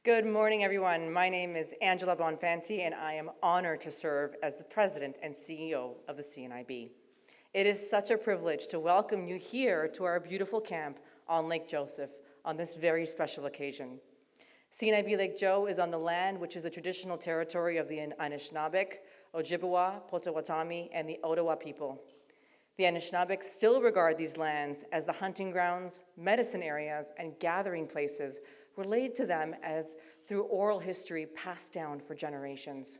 Good morning, everyone. My name is Angela Bonfanti, and I am honored to serve as the President and CEO of the CNIB. It is such a privilege to welcome you here to our beautiful camp on Lake Joseph on this very special occasion. CNIB Lake Joe is on the land which is the traditional territory of the Anishinaabeg, Ojibwa, Potawatomi, and the Ottawa people. The Anishinaabe still regard these lands as the hunting grounds, medicine areas, and gathering places relayed to them as through oral history passed down for generations.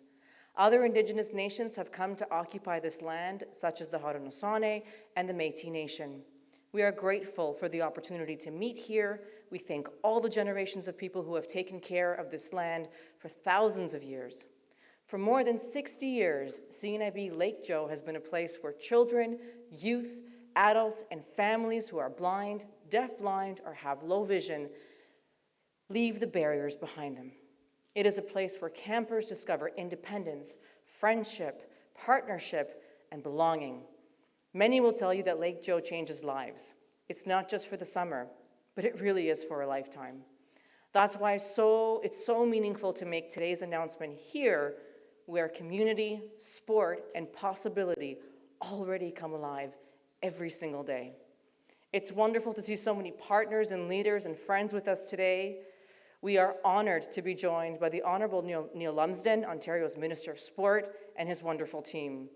Other Indigenous nations have come to occupy this land, such as the Haudenosaunee and the Métis Nation. We are grateful for the opportunity to meet here. We thank all the generations of people who have taken care of this land for thousands of years. For more than 60 years, CNIB Lake Joe has been a place where children, youth, adults, and families who are blind, deafblind, or have low vision leave the barriers behind them. It is a place where campers discover independence, friendship, partnership, and belonging. Many will tell you that Lake Joe changes lives. It's not just for the summer, but it really is for a lifetime. That's why it's so meaningful to make today's announcement here, where community, sport, and possibility already come alive every single day. It's wonderful to see so many partners and leaders and friends with us today. We are honored to be joined by the Honourable Neil Lumsden, Ontario's Minister of Sport, and his wonderful team.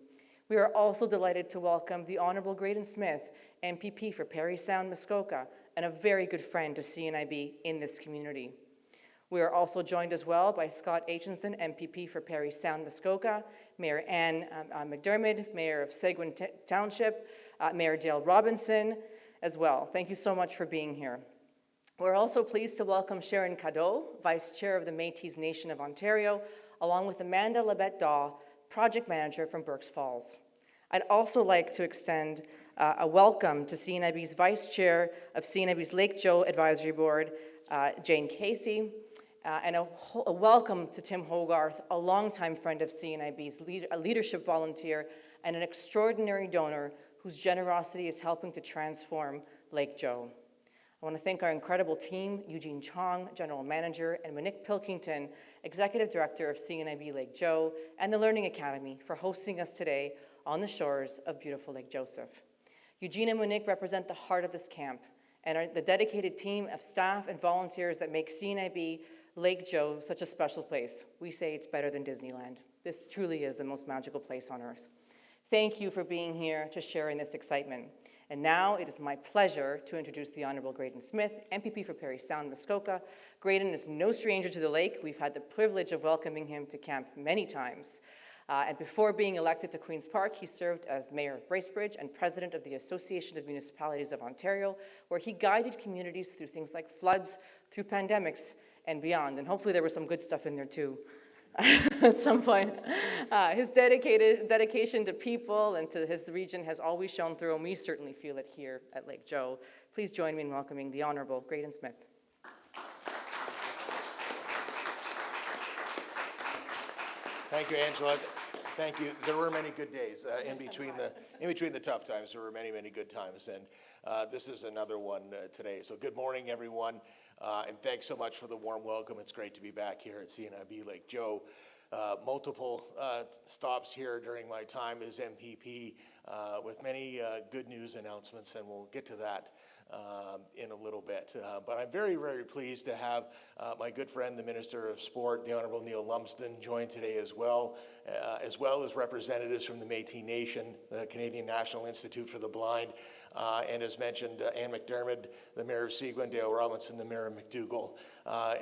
We are also delighted to welcome the Honourable Graydon Smith, MPP for Parry Sound, Muskoka, and a very good friend to CNIB in this community. We are also joined as well by Scott Aitchison, MPP for Parry Sound, Muskoka, Mayor Ann McDermott, Mayor of Seguin Township, Mayor Dale Robinson as well. Thank you so much for being here. We're also pleased to welcome Sharon Cadeau, Vice Chair of the Métis Nation of Ontario, along with Amanda Labette-Daw, Project Manager from Burk's Falls. I'd also like to extend a welcome to CNIB's Vice Chair of CNIB's Lake Joe Advisory Board, Jane Casey, and a welcome to Tim Hogarth, a longtime friend of CNIB's, a leadership volunteer, and an extraordinary donor whose generosity is helping to transform Lake Joe. I want to thank our incredible team, Eugene Chong, General Manager, and Monique Pilkington, Executive Director of CNIB Lake Joe, and the Learning Academy for hosting us today on the shores of beautiful Lake Joseph. Eugene and Monique represent the heart of this camp and are the dedicated team of staff and volunteers that make CNIB Lake Joe such a special place. We say it's better than Disneyland. This truly is the most magical place on earth. Thank you for being here to share in this excitement. And now it is my pleasure to introduce the Honourable Graydon Smith, MPP for Parry Sound, Muskoka. Graydon is no stranger to the lake. We've had the privilege of welcoming him to camp many times. And before being elected to Queen's Park, he served as Mayor of Bracebridge and President of the Association of Municipalities of Ontario, where he guided communities through things like floods, through pandemics, and beyond. And hopefully there was some good stuff in there too. At some point. His dedication to people and to his region has always shown through, and we certainly feel it here at Lake Joe. Please join me in welcoming the Honourable Graydon Smith. Thank you, Angela. Thank you. There were many good days in between the tough times. There were many good times, and this is another one today. So good morning, everyone. And thanks so much for the warm welcome. It's great to be back here at CNIB Lake Joe. Multiple stops here during my time as MPP with many good news announcements, and we'll get to that in a little bit. But I'm very pleased to have my good friend, the Minister of Sport, the Honourable Neil Lumsden, join today as well as representatives from the Métis Nation, the Canadian National Institute for the Blind, and as mentioned, Ann McDermott, the Mayor of Seguin, Dale Robinson, the Mayor of McDougall,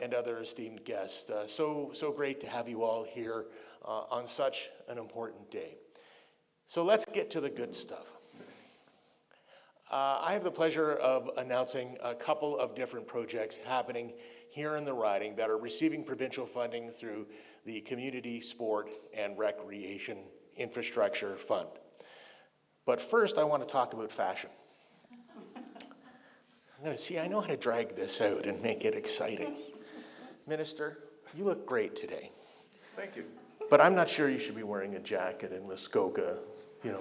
and other esteemed guests. So great to have you all here on such an important day. So let's get to the good stuff. I have the pleasure of announcing a couple of different projects happening here in the riding that are receiving provincial funding through the Community Sport and Recreation Infrastructure Fund. But first, I want to talk about fashion. I know how to drag this out and make it exciting. Minister, you look great today. Thank you. But I'm not sure you should be wearing a jacket in Muskoka,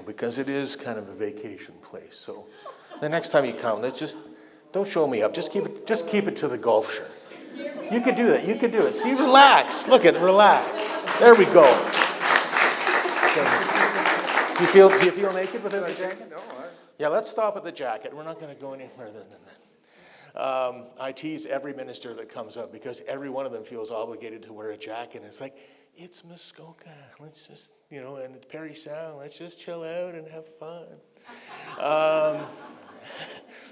because it is kind of a vacation place. So the next time you come, don't show me up. Just keep it to the golf shirt. You could do that. You could do it. See, relax. Look at relax. There we go. Do you feel naked without the jacket? No, Yeah, let's stop at the jacket. We're not going to go any further than that. I tease every minister that comes up because every one of them feels obligated to wear a jacket. It's like, it's Muskoka. Let's just, and it's Parry Sound. Let's just chill out and have fun.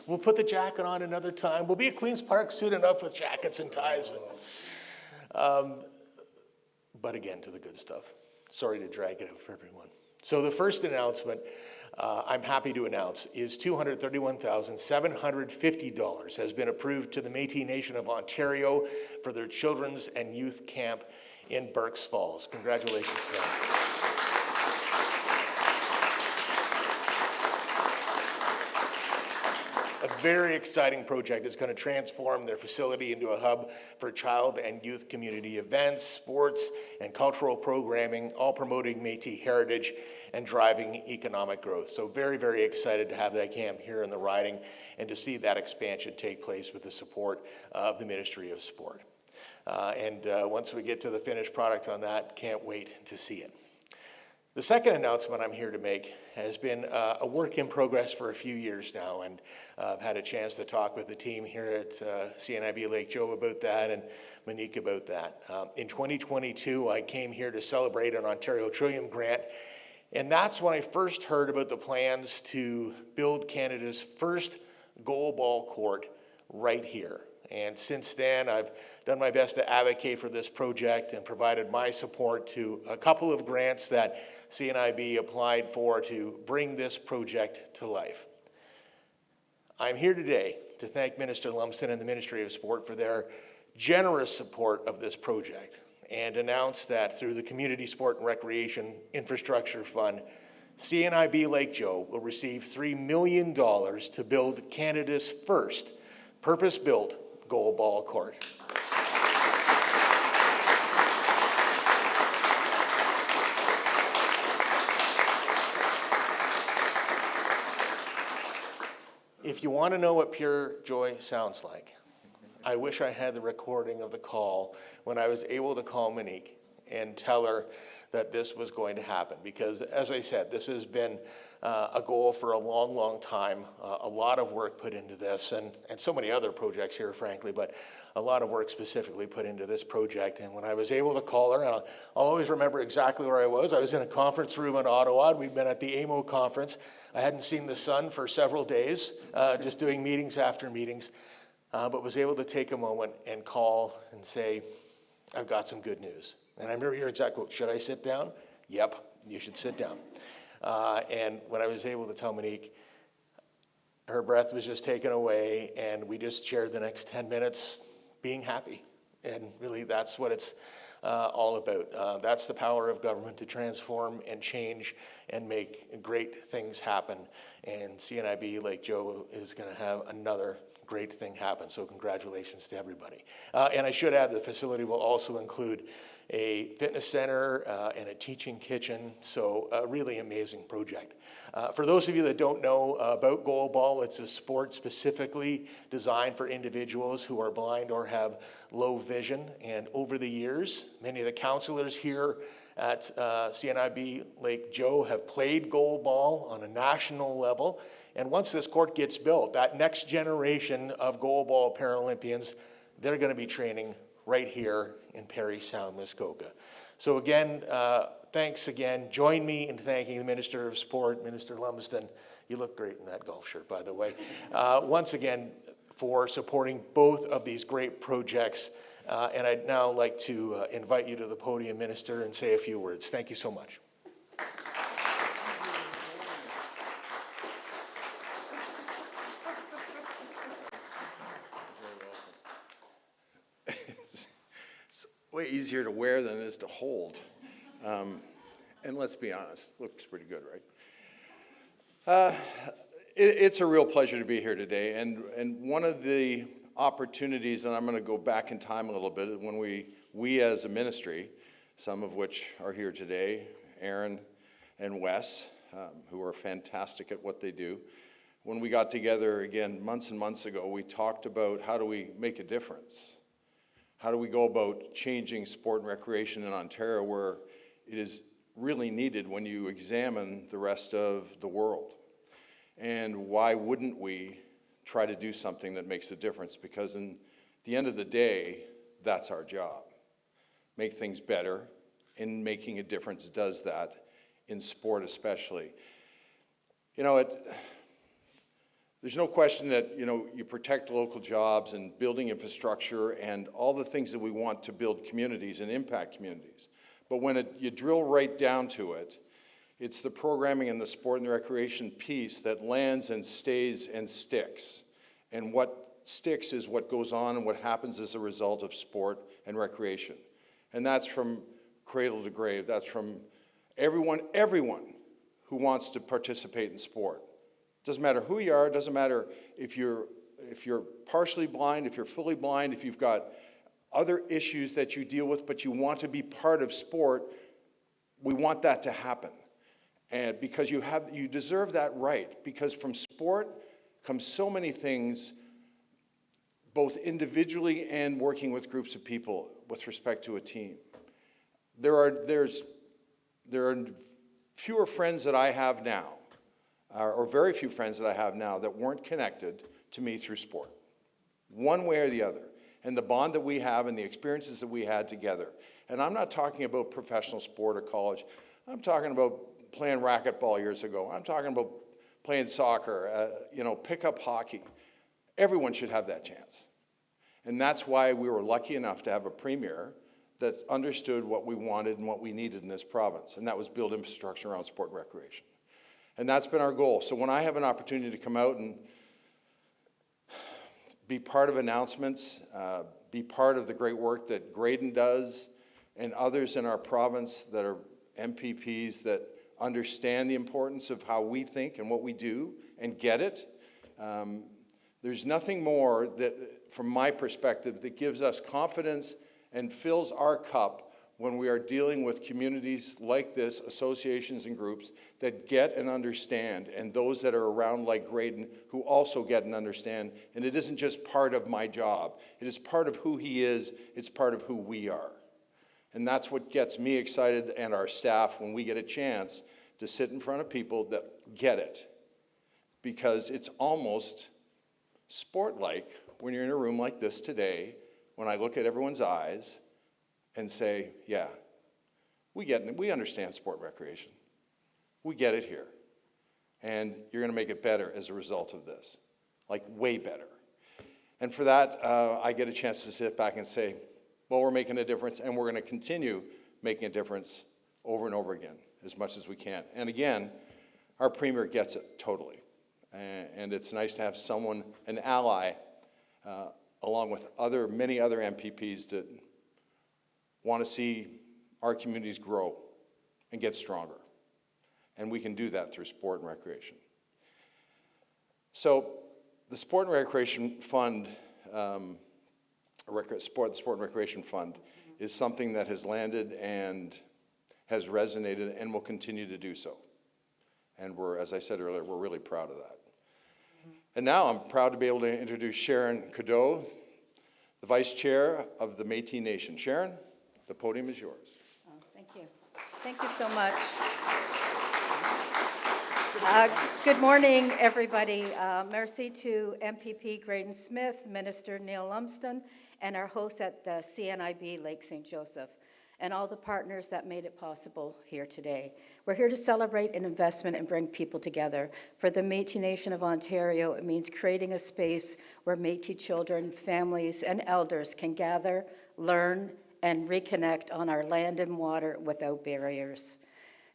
We'll put the jacket on another time. We'll be at Queen's Park soon enough with jackets and ties. But again, to the good stuff. Sorry to drag it out for everyone. So the first announcement I'm happy to announce is $231,750 has been approved to the Métis Nation of Ontario for their children's and youth camp in Burk's Falls. Congratulations to them. A very exciting project. It's going to transform their facility into a hub for child and youth community events, sports, and cultural programming, all promoting Métis heritage and driving economic growth. So very, very excited to have that camp here in the riding and to see that expansion take place with the support of the Ministry of Sport. Once we get to the finished product on that, can't wait to see it. The second announcement I'm here to make has been a work in progress for a few years now, and I've had a chance to talk with the team here at CNIB Lake Joe about that and Monique about that. In 2022, I came here to celebrate an Ontario Trillium grant, and that's when I first heard about the plans to build Canada's first goalball court right here. And since then, I've done my best to advocate for this project and provided my support to a couple of grants that CNIB applied for to bring this project to life. I'm here today to thank Minister Lumsden and the Ministry of Sport for their generous support of this project and announce that through the Community Sport and Recreation Infrastructure Fund, CNIB Lake Joe will receive $3 million to build Canada's first purpose-built goalball court. If you want to know what pure joy sounds like, I wish I had the recording of the call when I was able to call Monique and tell her that this was going to happen. Because as I said, this has been a goal for a long, long time. A lot of work put into this and so many other projects here, frankly, but a lot of work specifically put into this project. And when I was able to call her, I'll always remember exactly where I was. I was in a conference room in Ottawa. We'd been at the AMO conference. I hadn't seen the sun for several days, just doing meetings after meetings, but was able to take a moment and call and say, I've got some good news. And I remember your exact quote, should I sit down? Yep, you should sit down. And when I was able to tell Monique, her breath was just taken away, and we just shared the next 10 minutes being happy. And really, that's what it's all about. That's the power of government to transform and change and make great things happen. And CNIB Lake Joe is going to have another great thing happen. So congratulations to everybody. And I should add the facility will also include a fitness center and a teaching kitchen. So a really amazing project. For those of you that don't know about goalball, it's a sport specifically designed for individuals who are blind or have low vision. And over the years, many of the counselors here at CNIB Lake Joe have played goalball on a national level. And once this court gets built, that next generation of goalball Paralympians, they're going to be training right here in Parry Sound, Muskoka. So again, thanks again. Join me in thanking the Minister of Sport, Minister Lumsden. You look great in that golf shirt, by the way. Once again, for supporting both of these great projects. And I'd now like to invite you to the podium, Minister, and say a few words. Thank you so much. It's way easier to wear than it is to hold. And let's be honest, looks pretty good, right? It's a real pleasure to be here today. And one of the opportunities, and I'm going to go back in time a little bit, when we as a ministry, some of which are here today, Aaron and Wes, who are fantastic at what they do. When we got together again months and months ago, we talked about how do we make a difference? How do we go about changing sport and recreation in Ontario where it is really needed when you examine the rest of the world? And why wouldn't we try to do something that makes a difference? Because in the end of the day, that's our job. Make things better, and making a difference does that, in sport especially. You know, there's no question that, you know, you protect local jobs and building infrastructure and all the things that we want to build communities and impact communities. But when you drill right down to it, it's the programming and the sport and the recreation piece that lands and stays and sticks. And what sticks is what goes on and what happens as a result of sport and recreation. And that's from cradle to grave. That's from everyone who wants to participate in sport. Doesn't matter who you are, doesn't matter if you're partially blind, if you're fully blind, if you've got other issues that you deal with, but you want to be part of sport, we want that to happen. And because you deserve that right, because from sport comes so many things, both individually and working with groups of people with respect to a team. There are fewer friends that I have now, or very few friends that I have now that weren't connected to me through sport, one way or the other. And the bond that we have and the experiences that we had together. And I'm not talking about professional sport or college. I'm talking about playing racquetball years ago. I'm talking about playing soccer, pickup hockey. Everyone should have that chance. And that's why we were lucky enough to have a premier that understood what we wanted and what we needed in this province. And that was build infrastructure around sport and recreation. And that's been our goal. So when I have an opportunity to come out and be part of announcements, be part of the great work that Graydon does and others in our province that are MPPs that understand the importance of how we think and what we do and get it. There's nothing more that, from my perspective, that gives us confidence and fills our cup when we are dealing with communities like this, associations and groups that get and understand, and those that are around like Graydon who also get and understand. And it isn't just part of my job. It is part of who he is. It's part of who we are. And that's what gets me excited and our staff when we get a chance to sit in front of people that get it. Because it's almost sport-like when you're in a room like this today, when I look at everyone's eyes and say, yeah, we get it. We understand sport and recreation. We get it here. And you're going to make it better as a result of this, like way better. And for that, I get a chance to sit back and say, well, we're making a difference, and we're going to continue making a difference over and over again, as much as we can. And again, our premier gets it totally. And it's nice to have someone, an ally, along with many other MPPs that want to see our communities grow and get stronger. And we can do that through sport and recreation. So the Sport and Recreation Fund, the Sport and Recreation Fund, is something that has landed and has resonated and will continue to do so. And as I said earlier, we're really proud of that. And now I'm proud to be able to introduce Sharon Cadeau, the Vice Chair of the Métis Nation. Sharon, the podium is yours. Oh, thank you. Thank you so much. Good morning, everybody. Merci to MPP Graydon Smith, Minister Neil Lumsden, and our hosts at the CNIB Lake St. Joseph, and all the partners that made it possible here today. We're here to celebrate an investment and bring people together. For the Métis Nation of Ontario, it means creating a space where Métis children, families, and elders can gather, learn, and reconnect on our land and water without barriers.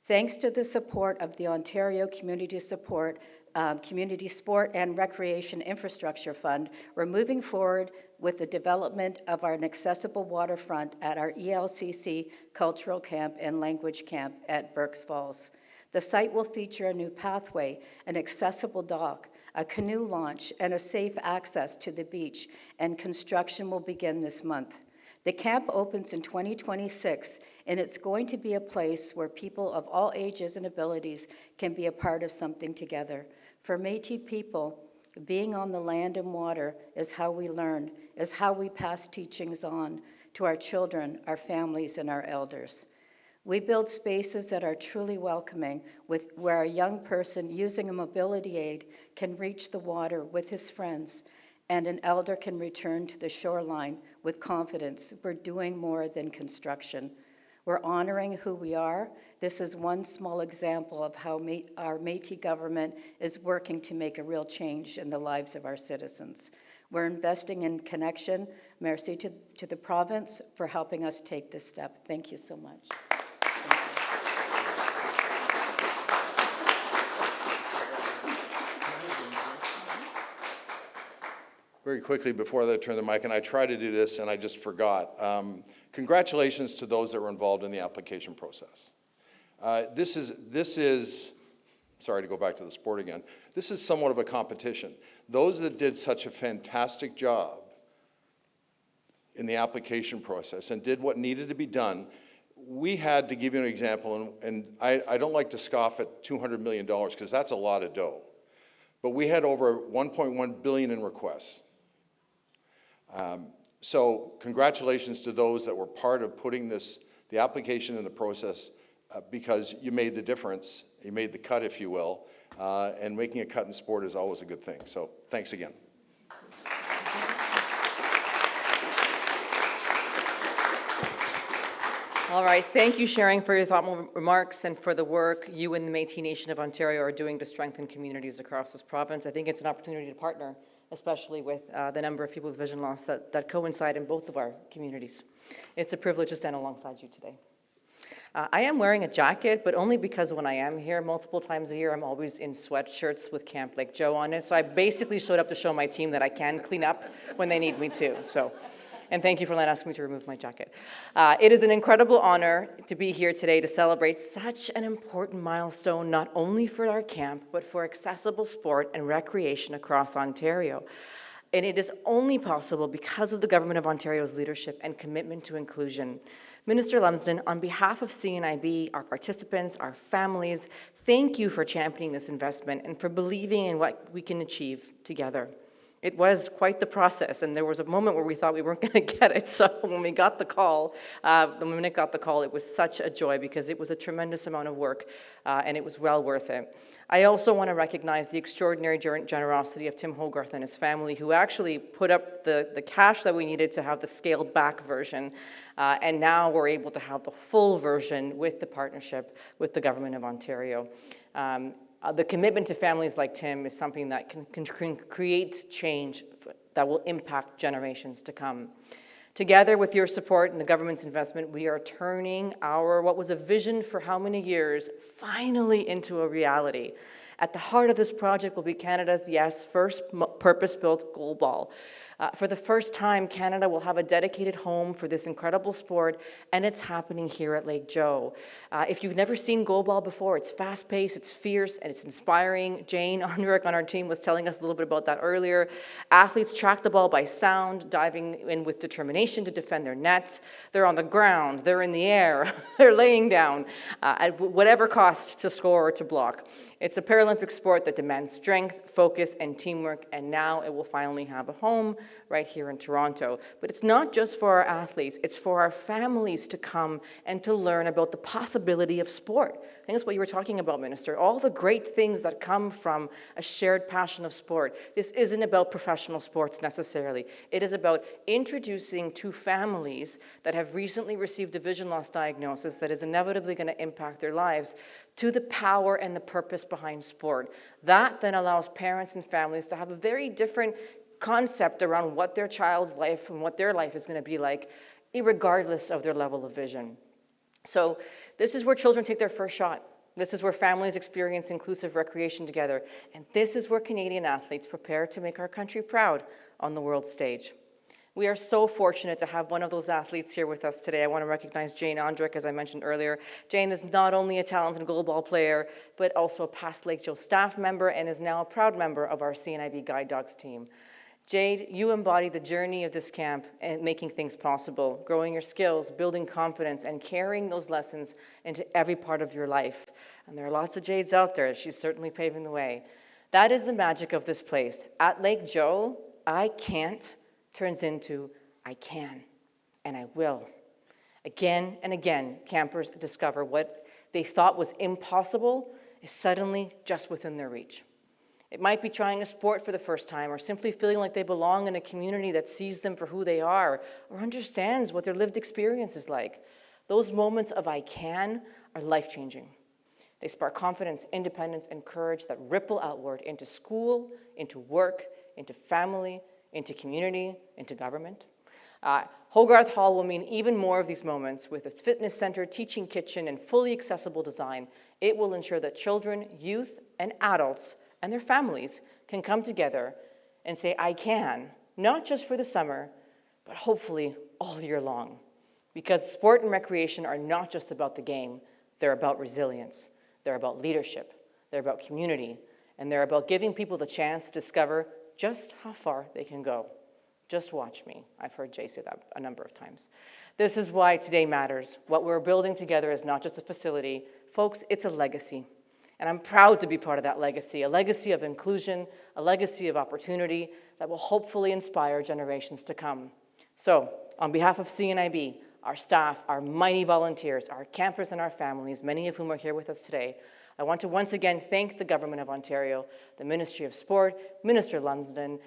Thanks to the support of the Ontario Community Sport and Recreation Infrastructure Fund, we're moving forward with the development of an accessible waterfront at our ELCC Cultural Camp and Language Camp at Burkes Falls. The site will feature a new pathway, an accessible dock, a canoe launch, and a safe access to the beach, and construction will begin this month. The camp opens in 2026, and it's going to be a place where people of all ages and abilities can be a part of something together. For Métis people, being on the land and water is how we learn, is how we pass teachings on. to our children, our families, and our elders. We build spaces that are truly welcoming, where a young person using a mobility aid can reach the water with his friends, and an elder can return to the shoreline with confidence. We're doing more than construction. We're honoring who we are. This is one small example of how our Métis government is working to make a real change in the lives of our citizens. We're investing in connection. Merci to the province for helping us take this step. Thank you so much. Very quickly before I turn the mic, and I tried to do this and I just forgot. Congratulations to those that were involved in the application process. This is, sorry to go back to the sport again, this is somewhat of a competition. Those that did such a fantastic job in the application process and did what needed to be done, we had, to give you an example, and I don't like to scoff at $200 million because that's a lot of dough, but we had over 1.1 billion in requests. So congratulations to those that were part of putting the application in the process, because you made the difference, you made the cut, if you will, and making a cut in sport is always a good thing. So thanks again. All right, thank you, Sharon, for your thoughtful remarks and for the work you and the Métis Nation of Ontario are doing to strengthen communities across this province. I think it's an opportunity to partner, especially with the number of people with vision loss that coincide in both of our communities. It's a privilege to stand alongside you today. I am wearing a jacket, but only because when I am here multiple times a year, I'm always in sweatshirts with Camp Lake Joe on it. So I basically showed up to show my team that I can clean up when they need me to. And thank you for asking me to remove my jacket. It is an incredible honor to be here today to celebrate such an important milestone, not only for our camp, but for accessible sport and recreation across Ontario. And it is only possible because of the Government of Ontario's leadership and commitment to inclusion. Minister Lumsden, on behalf of CNIB, our participants, our families, thank you for championing this investment and for believing in what we can achieve together. It was quite the process, and there was a moment where we thought we weren't going to get it. So when we got the call, it was such a joy because it was a tremendous amount of work, and it was well worth it. I also want to recognize the extraordinary generosity of Tim Hogarth and his family, who actually put up the cash that we needed to have the scaled back version, and now we're able to have the full version with the partnership with the Government of Ontario. The commitment to families like Tim is something that can create change that will impact generations to come. Together with your support and the government's investment, we are turning what was a vision for how many years finally into a reality. At the heart of this project will be Canada's, first purpose-built goalball. For the first time, Canada will have a dedicated home for this incredible sport, and it's happening here at Lake Joe. If you've never seen goalball before, it's fast-paced, it's fierce, and it's inspiring. Jane Ondrek on our team was telling us a little bit about that earlier. Athletes track the ball by sound, diving in with determination to defend their nets. They're on the ground, they're in the air, they're laying down, at whatever cost to score or to block. It's a Paralympic sport that demands strength, focus, and teamwork, and now it will finally have a home right here in Toronto. But it's not just for our athletes, it's for our families to come and to learn about the possibility of sport. I think that's what you were talking about, Minister. All the great things that come from a shared passion of sport. This isn't about professional sports necessarily. It is about introducing to families that have recently received a vision loss diagnosis that is inevitably going to impact their lives to the power and the purpose behind sport. That then allows parents and families to have a very different concept around what their child's life and what their life is going to be like, irregardless of their level of vision. So this is where children take their first shot. This is where families experience inclusive recreation together. And this is where Canadian athletes prepare to make our country proud on the world stage. We are so fortunate to have one of those athletes here with us today. I want to recognize Jane Ondrek, as I mentioned earlier. Jane is not only a talented goalball player, but also a past Lake Joe staff member and is now a proud member of our CNIB Guide Dogs team. Jade, you embody the journey of this camp and making things possible, growing your skills, building confidence, and carrying those lessons into every part of your life. And there are lots of Jades out there. She's certainly paving the way. That is the magic of this place. At Lake Joe, I can't turns into I can. and I will. Again and again, campers discover what they thought was impossible is suddenly just within their reach. It might be trying a sport for the first time, or simply feeling like they belong in a community that sees them for who they are, or understands what their lived experience is like. Those moments of I can are life-changing. They spark confidence, independence, and courage that ripple outward into school, into work, into family, into community, into government. Hogarth Hall will mean even more of these moments with its fitness center, teaching kitchen, and fully accessible design. It will ensure that children, youth, and adults and their families can come together and say, I can, not just for the summer, but hopefully all year long. Because sport and recreation are not just about the game, they're about resilience, they're about leadership, they're about community, and they're about giving people the chance to discover just how far they can go. Just watch me. I've heard Jay say that a number of times. This is why today matters. What we're building together is not just a facility. Folks, it's a legacy. And I'm proud to be part of that legacy, a legacy of inclusion, a legacy of opportunity that will hopefully inspire generations to come. So, on behalf of CNIB, our staff, our mighty volunteers, our campers and our families, many of whom are here with us today, I want to once again thank the Government of Ontario, the Ministry of Sport, Minister Lumsden,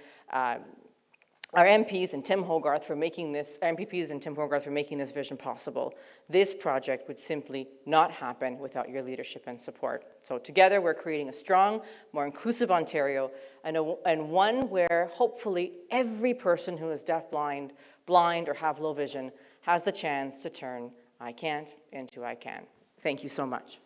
our MPs and Tim Hogarth for making this, MPPs and Tim Hogarth for making this vision possible. This project would simply not happen without your leadership and support. So together we're creating a strong, more inclusive Ontario, and one where hopefully every person who is deaf-blind, blind, or have low vision has the chance to turn I can't into I can. Thank you so much.